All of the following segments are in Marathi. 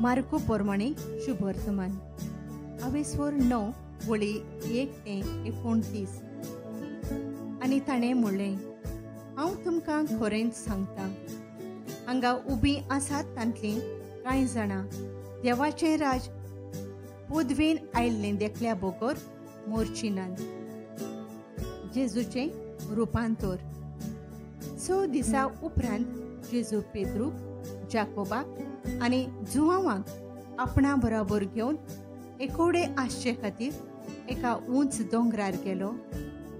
मार्को पोरमाणे शुभ वर्तमान अवेस्वर 9 वळी 1:29 आनी ताणें म्हणलें, हांव तुमकां खरेंच सांगता, हांगा उबीं आसात तांतलीं कांय जाणां देवाचें राज पदवेन आयिल्लें देखल्या बगर मोरचीं नात. जेजूचें रुपांतर. 6 दिसा उपरांत जेजू पेद्रूक, जाकोबाक आनी जुआंवाक आपणा बरोबर घेवन एकोडे आसचे खातीर एका उंच दोंगरार गेलो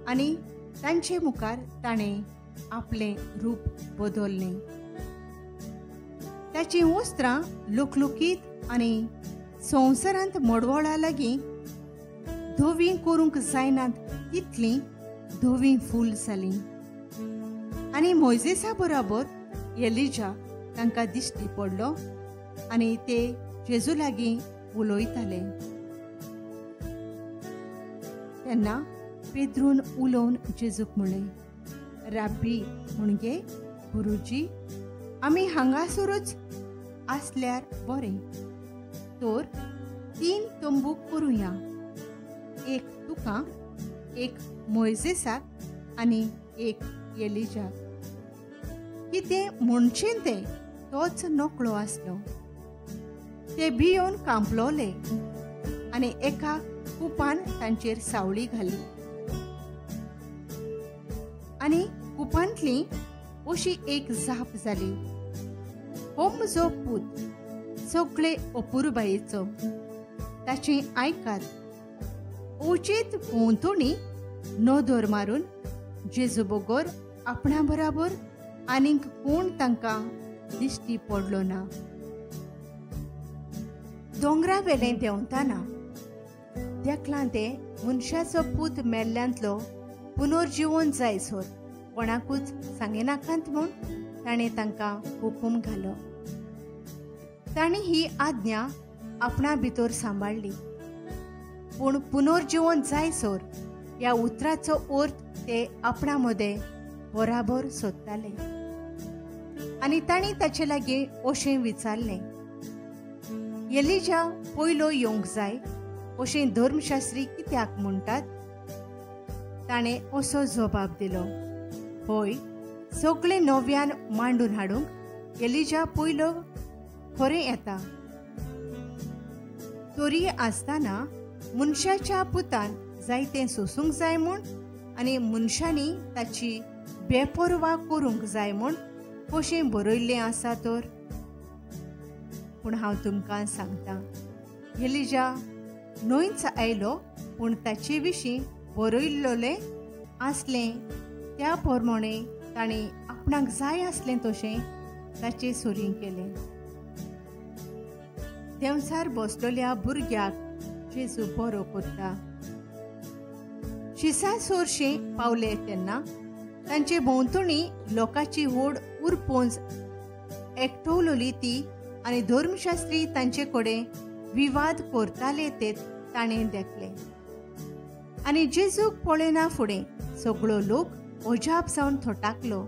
आनी तांचे मुखार ताणें आपलें रूप बदललें. ताचीं वस्त्रां लुकलुकीत आनी संवसारांत मडवळा लागीं धवीं करूंक जायनात तितलीं धवीं फूल जालीं. आनी मोइजेसा बरोबर एलिजा तांकां दिश्टी पडलो आनी ते जेजू लागीं उलयताले. तेन्ना पेद्रून उलोवन जेजूक म्हणलें, राब्बी म्हणजे गुरुजी, आमी हांगासरूच आसल्यार बरें. तर 3 तंबू करुया, एक तुका, एक मोइजेसाक आनी एक एलिजाक. कितें म्हणचें तें तोच नकळो आसलो. ते भियोन कांपलोले आनी एका कुपान तांचेर सावळी घाली. आनी कुपांतली अशी एक जाप जाली, हो म्हजो पूत, सगळे अपुरबायेचो, ताची आयकात. ओचेत भोंवतणी नदर मारून जेजू बगर आपणा बरोबर आनीक कोण तांकां दिश्टी पडलो ना. दोंगरा वेलें देंवताना देखलां ते मनशाचो पूत मेल्ल्यांतलो पुनर्जिवन जायसर कोणाकूच सांगनाकांत म्हूण ताणें तांकां हुकूम घालो. ताणें ही आज्ञा आपणा भितर सांबाळली. पूण पुनर्जिवन जायसर ह्या उतराचो अर्थ ते आपणा मदें बराबर सोदताले. आनी ताणें ताचे लागीं अशें विचारलें, एलिजा पयलो येवंक जाय अशें धर्मशास्त्री कित्याक म्हणटात? ताणें असो जबाब दिलो, हय, सगळे नव्यान मांडून हाडूंक एलिजा पयलो खरें येता. तरी आसतना मनशाच्या पुतान जायतें सोसूंक जाय म्हूण आनी मनशांनी ताची बेपरवा करूंक जाय म्हूण कशें बरयल्लें आसा तर? पूण हांव तुमकां सांगतां, एलिजा न्हयच आयलो, पूण ताचे विशीं बरयल्लें आसलें त्या प्रमाणे ताणें आपणाक जाय आसलें तशें ताचे सोरीं केलें. देंवचार बसलेल्या भुरग्याक जेजू बरो करता. शिसा सोरशें पावले तेन्ना तांचे भोंवतणी लोकांची व्हड उरपोंज एकठवलोली ती आनी धर्मशास्त्री तांचे कडेन विवाद करताले ते ताणें देखले. आनी जेजूक पळयना फुडें सगळो लोक अजाप जावन थोटाकलो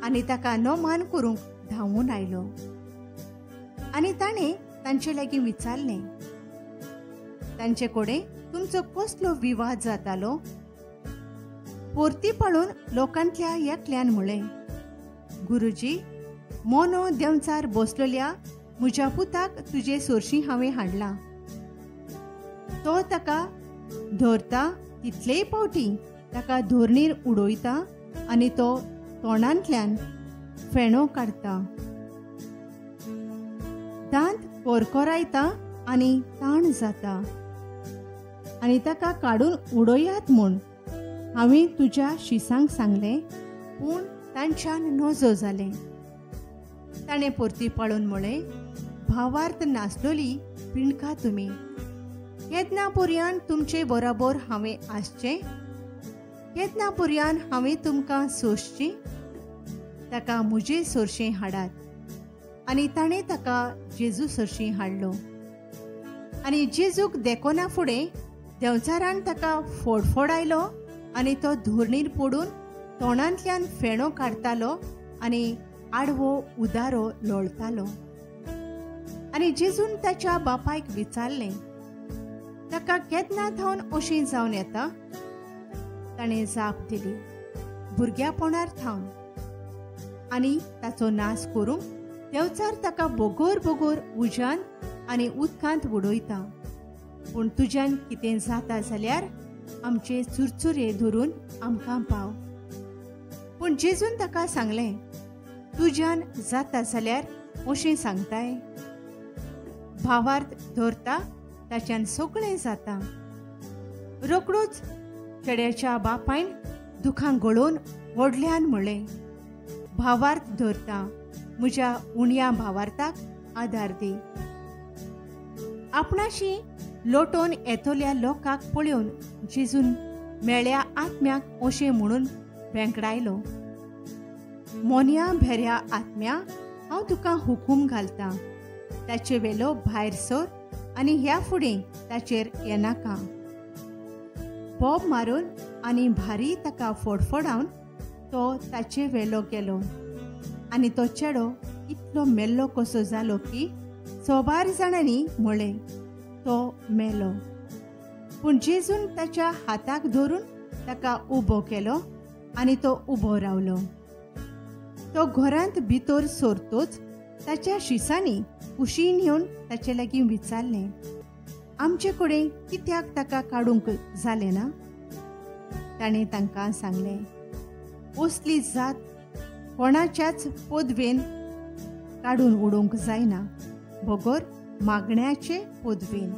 आनी ताका न मान करूंक धांवून आयलो. आनी ताणें तांचे लागीं विचारलें, तांचे कडेन तुमचो कसलो विवाद जातालो? परती पळोवन लोकांतल्या एकल्यान म्हणलें, गुरुजी, मोनो देंवचार बसलेल्या म्हज्या पुताक तुजे सोरशीं हांवें हाडलां. तो ताका धरता तितलेय पावटी ताका धोरणीर उडयता आनी तो तोंडांतल्यान फेणो काडटा. दांत कोरकोरायता आनी ताण जाता आनी ताका काडून उडयात म्हूण हांवें तुज्या शिसांक सांगलें, पूण तांच्यान नजो जालें. ताणें परती पळोवन म्हळें, भावार्थ नासलोली पिणका तुमी. केदना पर्यान तुमचे बरोबर हांवें आसचें? केदना पर्यान हांवें तुमकां सोंसचें? ताका म्हजें सोरशें हाडात. आनी ताणें ताका जेजू सोरशीं हाडलो. आनी जेजूक देखोना फुडें देंवचारान ताका फोडफोडायलो आनी तो धोरणीर पडून तोंडांतल्यान फेणो काडतालो आनी आडवो उदारो लोळतालो. आनी जेजून ताच्या बापायक विचारलें, ताका केन्ना थावन अशें जावन येता? ताणें जाप दिली, भुरग्यापणार थावन, आनी ताचो नाश करूंक देवचार ताका बोगोर बोगोर उज्यान आनी उदकांत बुडयता. पूण तुज्यान कितें जाता जाल्यार आमचे चुरचुरे धरून आमकां पाव. पूण जेजून ताका सांगलें, तुज्यान जाता जाल्यार अशें सांगताय. भावार्थ धरता ताच्यान सगळें जाता. रोखडोच चेड्याच्या बापायन दुखां गळोवन व्हडल्यान म्हणलें, भावार्थ धरता म्हज्या उण्या भावार्थाक आदार दी. आपणाशी लोटोन येतल्या लोकांक पळोवन जेजून मेळ्या आत्म्याक अशें म्हणून भेंकडायलो, मोन्या भेऱ्या आत्म्या, हांव तुका हुकूम घालतां, ताचे वेलो भायर सर आनी ह्या फुडें ताचेर येनाका. बोब मारून आनी भारी ताका फडफडावन तो ताचे वेलो गेलो. आनी तो चेडो इतलो मेल्लो कसो जालो की 100 जाणांनी म्हणलें, तो मेलो. पूण जेजून ताच्या हाताक धरून ताका उबो केलो आनी तो उबो रावलो. तो घरांत भितर सरतोच ताच्या शिसांनी कुशीन येवन ताचे लागीं विचारलें, आमचे कडेन कित्याक ताका काडूंक जालें ना? ताणें तांकां सांगलें, असली जात कोणाच्याच पदवेन काडून उडोवंक जायना, बगर मागण्याचे पदवेन.